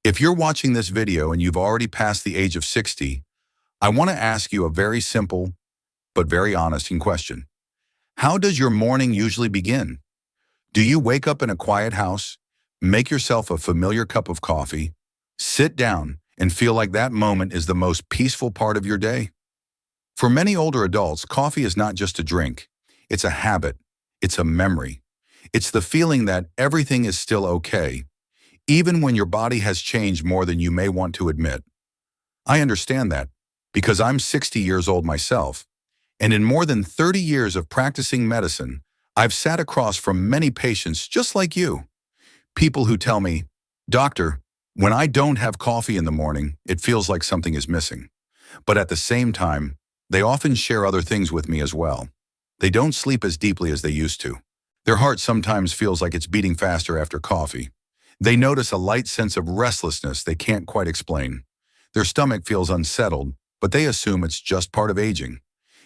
If you're watching this video and you've already passed the age of 60, I want to ask you a very simple but very honest question. How does your morning usually begin? Do you wake up in a quiet house, make yourself a familiar cup of coffee, sit down, and feel like that moment is the most peaceful part of your day? For many older adults, coffee is not just a drink. It's a habit. It's a memory. It's the feeling that everything is still okay, even when your body has changed more than you may want to admit. I understand that because I'm 60 years old myself, and in more than 30 years of practicing medicine, I've sat across from many patients just like you. People who tell me, "Doctor, when I don't have coffee in the morning, it feels like something is missing." But at the same time, they often share other things with me as well. They don't sleep as deeply as they used to. Their heart sometimes feels like it's beating faster after coffee. They notice a light sense of restlessness they can't quite explain. Their stomach feels unsettled, but they assume it's just part of aging.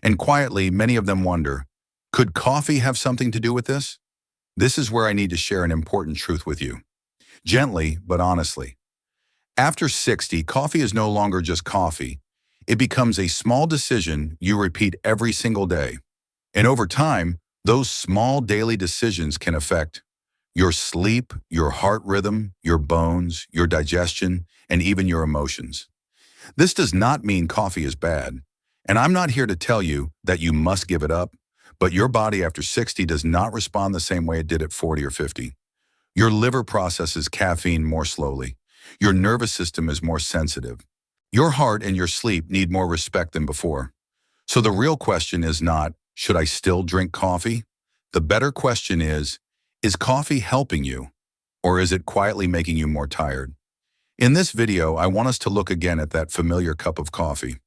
And quietly, many of them wonder, could coffee have something to do with this? This is where I need to share an important truth with you. Gently, but honestly. After 60, coffee is no longer just coffee. It becomes a small decision you repeat every single day. And over time, those small daily decisions can affect your sleep, your heart rhythm, your bones, your digestion, and even your emotions. This does not mean coffee is bad. And I'm not here to tell you that you must give it up, but your body after 60 does not respond the same way it did at 40 or 50. Your liver processes caffeine more slowly. Your nervous system is more sensitive. Your heart and your sleep need more respect than before. So the real question is not, should I still drink coffee? The better question is coffee helping you, or is it quietly making you more tired? In this video, I want us to look again at that familiar cup of coffee.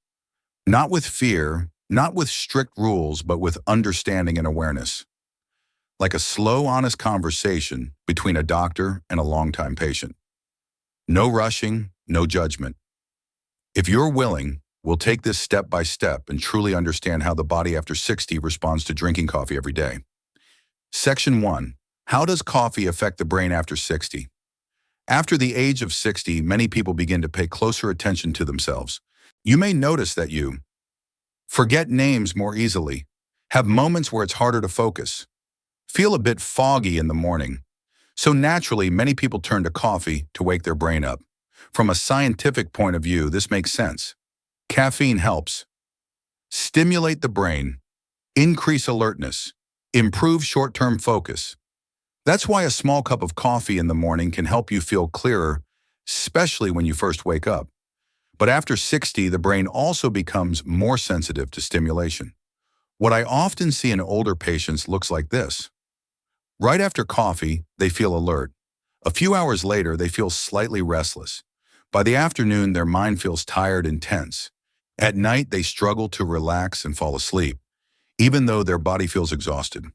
Not with fear, not with strict rules, but with understanding and awareness. Like a slow, honest conversation between a doctor and a longtime patient. No rushing, no judgment. If you're willing, we'll take this step by step and truly understand how the body after 60 responds to drinking coffee every day. Section 1. How does coffee affect the brain after 60? After the age of 60, many people begin to pay closer attention to themselves. You may notice that you forget names more easily, have moments where it's harder to focus, feel a bit foggy in the morning. So naturally, many people turn to coffee to wake their brain up. From a scientific point of view, this makes sense. Caffeine helps stimulate the brain, increase alertness, improve short-term focus. That's why a small cup of coffee in the morning can help you feel clearer, especially when you first wake up. But after 60, the brain also becomes more sensitive to stimulation. What I often see in older patients looks like this. Right after coffee, they feel alert. A few hours later, they feel slightly restless. By the afternoon, their mind feels tired and tense. At night, they struggle to relax and fall asleep, even though their body feels exhausted.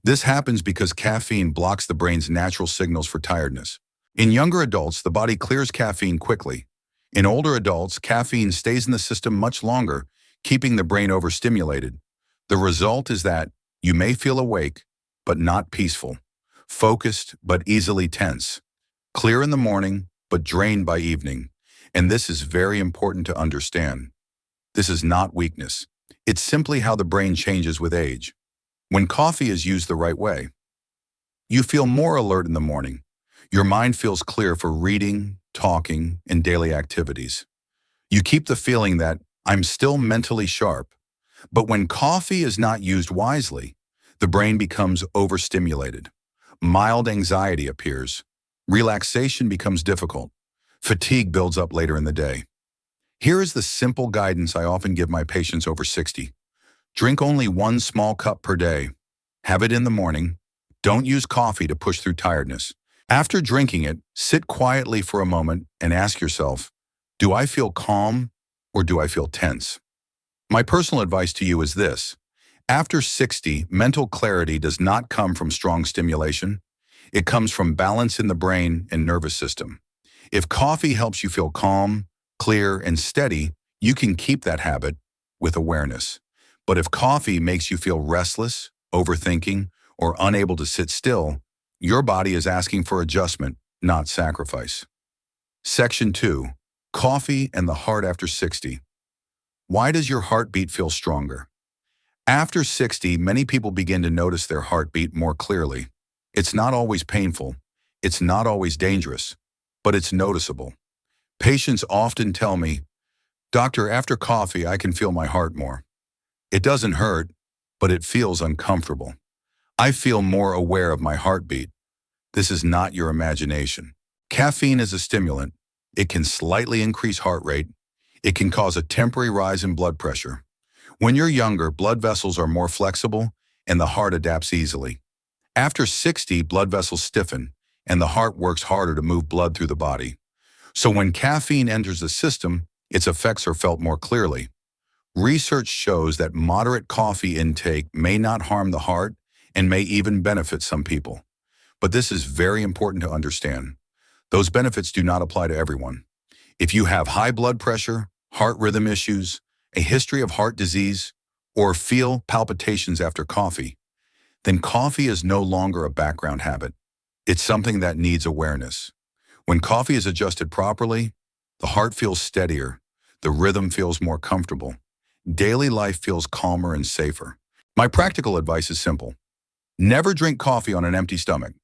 This happens because caffeine blocks the brain's natural signals for tiredness. In younger adults, the body clears caffeine quickly. In older adults, caffeine stays in the system much longer, keeping the brain overstimulated. The result is that you may feel awake, but not peaceful, focused, but easily tense, clear in the morning, but drained by evening. And this is very important to understand. This is not weakness. It's simply how the brain changes with age. When coffee is used the right way, you feel more alert in the morning. Your mind feels clear for reading, talking, and daily activities. You keep the feeling that I'm still mentally sharp. But when coffee is not used wisely, the brain becomes overstimulated. Mild anxiety appears. Relaxation becomes difficult. Fatigue builds up later in the day. Here is the simple guidance I often give my patients over 60. Drink only one small cup per day. Have it in the morning. Don't use coffee to push through tiredness. After drinking it, sit quietly for a moment and ask yourself, do I feel calm or do I feel tense? My personal advice to you is this. After 60, mental clarity does not come from strong stimulation. It comes from balance in the brain and nervous system. If coffee helps you feel calm, clear, and steady, you can keep that habit with awareness. But if coffee makes you feel restless, overthinking, or unable to sit still, your body is asking for adjustment, not sacrifice. Section 2. Coffee and the heart after 60. Why does your heartbeat feel stronger? After 60, many people begin to notice their heartbeat more clearly. It's not always painful. It's not always dangerous, but it's noticeable. Patients often tell me, "Doctor, after coffee, I can feel my heart more. It doesn't hurt, but it feels uncomfortable. I feel more aware of my heartbeat." This is not your imagination. Caffeine is a stimulant. It can slightly increase heart rate. It can cause a temporary rise in blood pressure. When you're younger, blood vessels are more flexible and the heart adapts easily. After 60, blood vessels stiffen and the heart works harder to move blood through the body. So when caffeine enters the system, its effects are felt more clearly. Research shows that moderate coffee intake may not harm the heart and may even benefit some people. But this is very important to understand. Those benefits do not apply to everyone. If you have high blood pressure, heart rhythm issues, a history of heart disease, or feel palpitations after coffee, then coffee is no longer a background habit. It's something that needs awareness. When coffee is adjusted properly, the heart feels steadier, the rhythm feels more comfortable, daily life feels calmer and safer. My practical advice is simple. Never drink coffee on an empty stomach.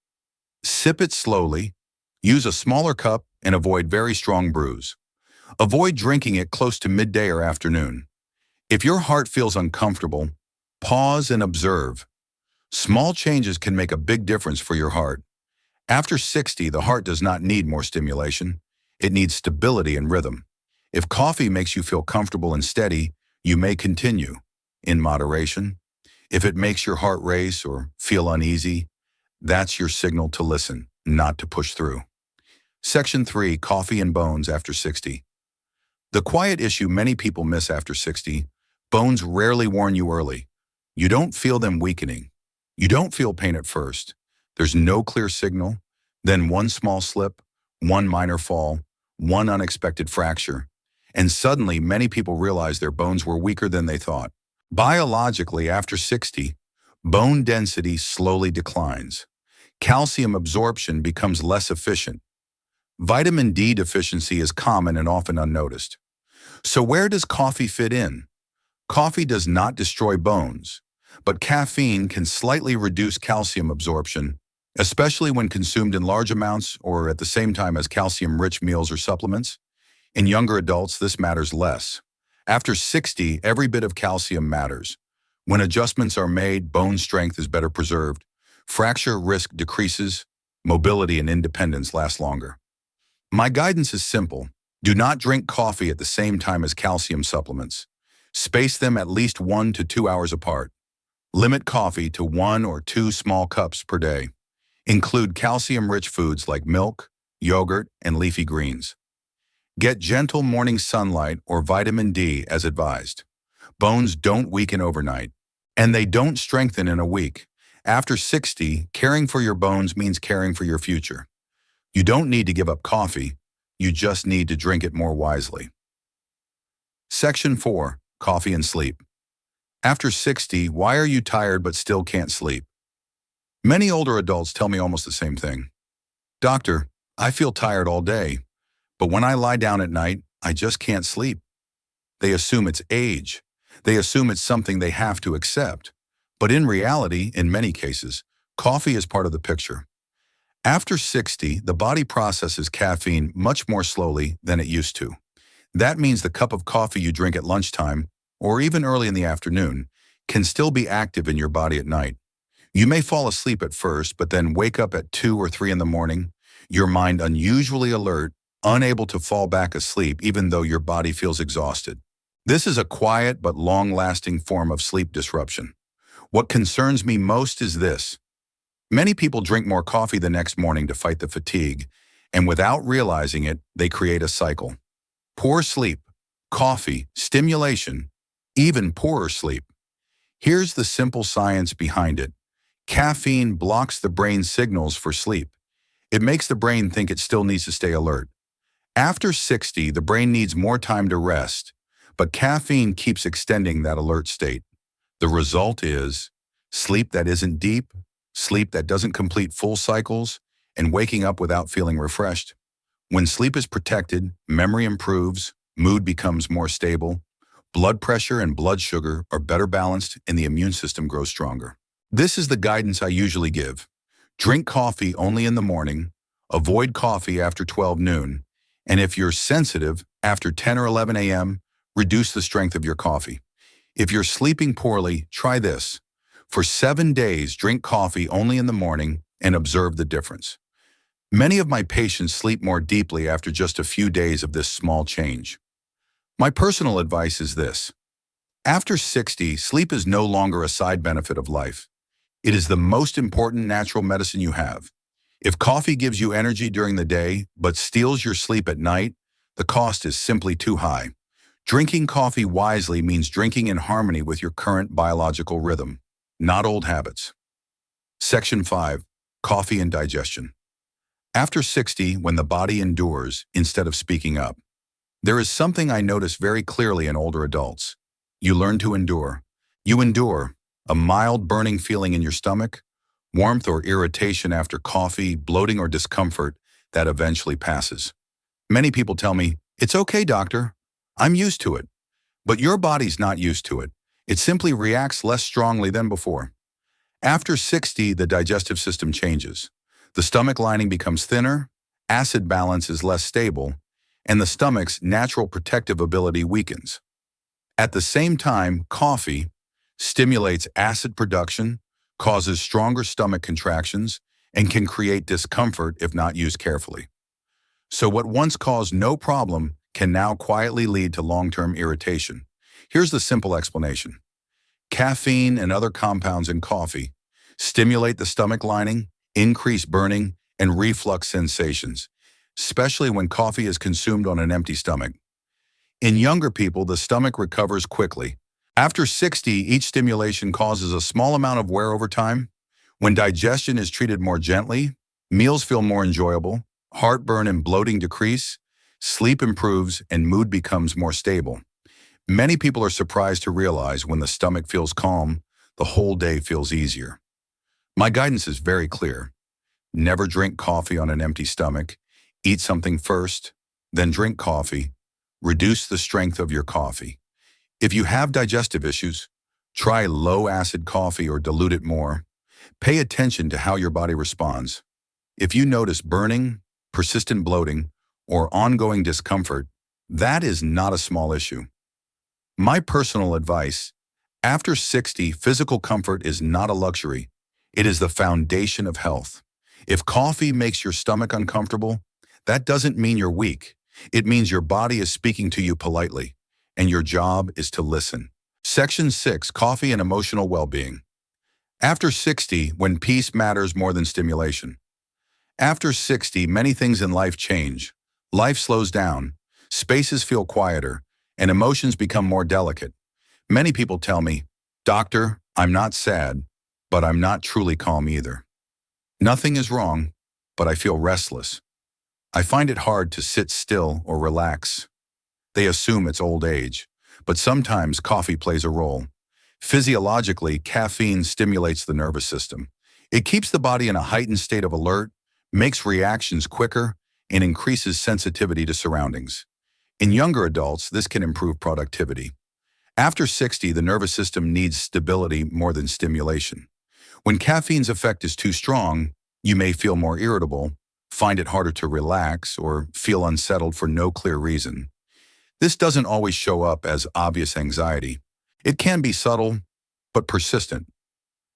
Sip it slowly, use a smaller cup, and avoid very strong brews. Avoid drinking it close to midday or afternoon. If your heart feels uncomfortable, pause and observe. Small changes can make a big difference for your heart. After 60, the heart does not need more stimulation. It needs stability and rhythm. If coffee makes you feel comfortable and steady, you may continue, in moderation. If it makes your heart race or feel uneasy, that's your signal to listen, not to push through. Section 3. Coffee and bones after 60. The quiet issue many people miss after 60, bones rarely warn you early. You don't feel them weakening. You don't feel pain at first. There's no clear signal. Then one small slip, one minor fall, one unexpected fracture. And suddenly many people realize their bones were weaker than they thought. Biologically, after 60, bone density slowly declines. Calcium absorption becomes less efficient. Vitamin D deficiency is common and often unnoticed. So where does coffee fit in? Coffee does not destroy bones, but caffeine can slightly reduce calcium absorption, especially when consumed in large amounts or at the same time as calcium-rich meals or supplements. In younger adults, this matters less. After 60, every bit of calcium matters. When adjustments are made, bone strength is better preserved, fracture risk decreases, mobility and independence last longer. My guidance is simple. Do not drink coffee at the same time as calcium supplements. Space them at least 1 to 2 hours apart. Limit coffee to 1 or 2 small cups per day. Include calcium-rich foods like milk, yogurt, and leafy greens. Get gentle morning sunlight or vitamin D as advised. Bones don't weaken overnight, and they don't strengthen in a week. After 60, caring for your bones means caring for your future. You don't need to give up coffee, you just need to drink it more wisely. Section 4. Coffee and sleep. After 60, why are you tired but still can't sleep? Many older adults tell me almost the same thing. "Doctor, I feel tired all day, but when I lie down at night, I just can't sleep." They assume it's age. They assume it's something they have to accept. But in reality, in many cases, coffee is part of the picture. After 60, the body processes caffeine much more slowly than it used to. That means the cup of coffee you drink at lunchtime, or even early in the afternoon, can still be active in your body at night. You may fall asleep at first, but then wake up at 2 or 3 in the morning, your mind unusually alert, unable to fall back asleep even though your body feels exhausted. This is a quiet but long-lasting form of sleep disruption. What concerns me most is this. Many people drink more coffee the next morning to fight the fatigue, and without realizing it, they create a cycle. Poor sleep, coffee, stimulation, even poorer sleep. Here's the simple science behind it. Caffeine blocks the brain's signals for sleep. It makes the brain think it still needs to stay alert. After 60, the brain needs more time to rest, but caffeine keeps extending that alert state. The result is sleep that isn't deep, sleep that doesn't complete full cycles, and waking up without feeling refreshed. When sleep is protected, memory improves, mood becomes more stable, blood pressure and blood sugar are better balanced, and the immune system grows stronger. This is the guidance I usually give. Drink coffee only in the morning, avoid coffee after 12 noon, and if you're sensitive, after 10 or 11 a.m., reduce the strength of your coffee. If you're sleeping poorly, try this. For 7 days, drink coffee only in the morning and observe the difference. Many of my patients sleep more deeply after just a few days of this small change. My personal advice is this. After 60, sleep is no longer a side benefit of life. It is the most important natural medicine you have. If coffee gives you energy during the day but steals your sleep at night, the cost is simply too high. Drinking coffee wisely means drinking in harmony with your current biological rhythm, not old habits. Section 5. Coffee and digestion. After 60, when the body endures instead of speaking up, there is something I notice very clearly in older adults. You learn to endure. You endure a mild burning feeling in your stomach, warmth or irritation after coffee, bloating or discomfort that eventually passes. Many people tell me, "It's okay, doctor. I'm used to it." But your body's not used to it. It simply reacts less strongly than before. After 60, the digestive system changes. The stomach lining becomes thinner, acid balance is less stable, and the stomach's natural protective ability weakens. At the same time, coffee stimulates acid production, causes stronger stomach contractions, and can create discomfort if not used carefully. So what once caused no problem can now quietly lead to long-term irritation. Here's the simple explanation. Caffeine and other compounds in coffee stimulate the stomach lining, increase burning, and reflux sensations, especially when coffee is consumed on an empty stomach. In younger people, the stomach recovers quickly. After 60, each stimulation causes a small amount of wear over time. When digestion is treated more gently, meals feel more enjoyable, heartburn and bloating decrease, sleep improves, and mood becomes more stable. Many people are surprised to realize when the stomach feels calm, the whole day feels easier. My guidance is very clear. Never drink coffee on an empty stomach. Eat something first, then drink coffee. Reduce the strength of your coffee. If you have digestive issues, try low-acid coffee or dilute it more. Pay attention to how your body responds. If you notice burning, persistent bloating, or ongoing discomfort, that is not a small issue. My personal advice, after 60, physical comfort is not a luxury. It is the foundation of health. If coffee makes your stomach uncomfortable, that doesn't mean you're weak. It means your body is speaking to you politely, and your job is to listen. Section 6. Coffee and emotional well-being. After 60, when peace matters more than stimulation. After 60, many things in life change. Life slows down, spaces feel quieter, and emotions become more delicate. Many people tell me, "Doctor, I'm not sad, but I'm not truly calm either. Nothing is wrong, but I feel restless. I find it hard to sit still or relax." They assume it's old age, but sometimes coffee plays a role. Physiologically, caffeine stimulates the nervous system. It keeps the body in a heightened state of alert, makes reactions quicker, and increases sensitivity to surroundings. In younger adults, this can improve productivity. After 60, the nervous system needs stability more than stimulation. When caffeine's effect is too strong, you may feel more irritable, find it harder to relax, or feel unsettled for no clear reason. This doesn't always show up as obvious anxiety. It can be subtle, but persistent.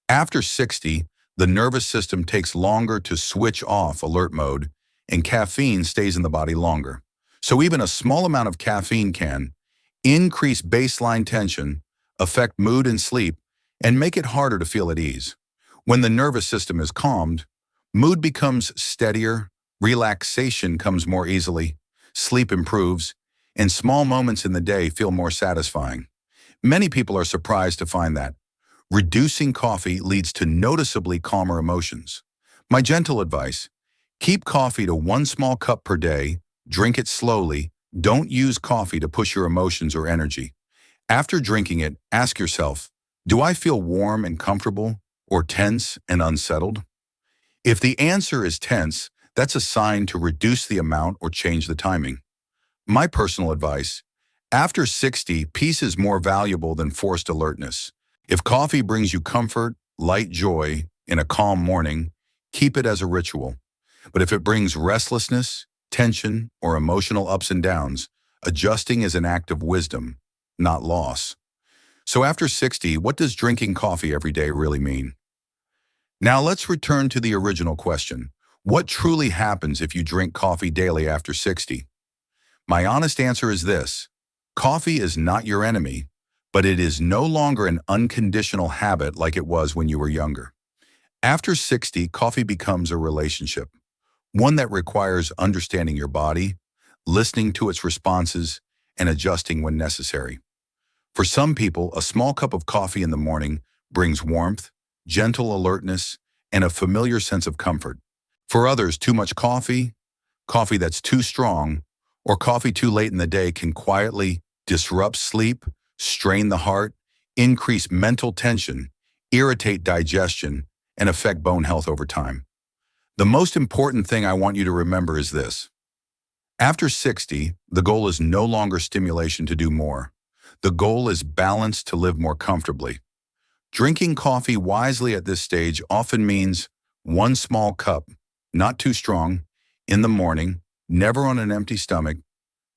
After 60, the nervous system takes longer to switch off alert mode, and caffeine stays in the body longer. So even a small amount of caffeine can increase baseline tension, affect mood and sleep, and make it harder to feel at ease. When the nervous system is calmed, mood becomes steadier, relaxation comes more easily, sleep improves, and small moments in the day feel more satisfying. Many people are surprised to find that reducing coffee leads to noticeably calmer emotions. My gentle advice, keep coffee to 1 small cup per day, drink it slowly, don't use coffee to push your emotions or energy. After drinking it, ask yourself, do I feel warm and comfortable or tense and unsettled? If the answer is tense, that's a sign to reduce the amount or change the timing. My personal advice: after 60, peace is more valuable than forced alertness. If coffee brings you comfort, light joy in a calm morning, keep it as a ritual. But if it brings restlessness, tension, or emotional ups and downs, adjusting is an act of wisdom, not loss. So after 60, what does drinking coffee every day really mean? Now let's return to the original question. What truly happens if you drink coffee daily after 60? My honest answer is this: coffee is not your enemy, but it is no longer an unconditional habit like it was when you were younger. After 60, coffee becomes a relationship, one that requires understanding your body, listening to its responses, and adjusting when necessary. For some people, a small cup of coffee in the morning brings warmth, gentle alertness, and a familiar sense of comfort. For others, too much coffee, coffee that's too strong, or coffee too late in the day can quietly disrupt sleep, strain the heart, increase mental tension, irritate digestion, and affect bone health over time. The most important thing I want you to remember is this: after 60, the goal is no longer stimulation to do more. The goal is balance to live more comfortably. Drinking coffee wisely at this stage often means one small cup, not too strong, in the morning, never on an empty stomach,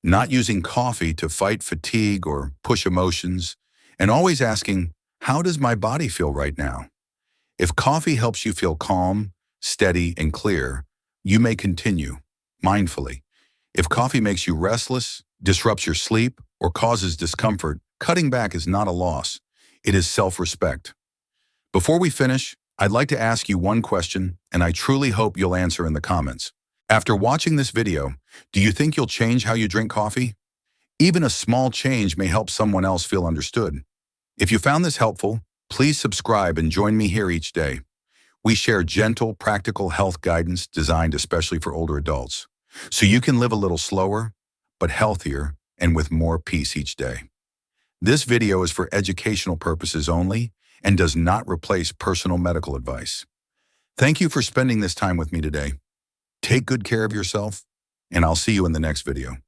not using coffee to fight fatigue or push emotions, and always asking, how does my body feel right now? If coffee helps you feel calm, steady, and clear, you may continue, mindfully. If coffee makes you restless, disrupts your sleep, or causes discomfort, cutting back is not a loss. It is self-respect. Before we finish, I'd like to ask you one question, and I truly hope you'll answer in the comments. After watching this video, do you think you'll change how you drink coffee? Even a small change may help someone else feel understood. If you found this helpful, please subscribe and join me here each day. We share gentle, practical health guidance designed especially for older adults, so you can live a little slower, but healthier, and with more peace each day. This video is for educational purposes only and does not replace personal medical advice. Thank you for spending this time with me today. Take good care of yourself, and I'll see you in the next video.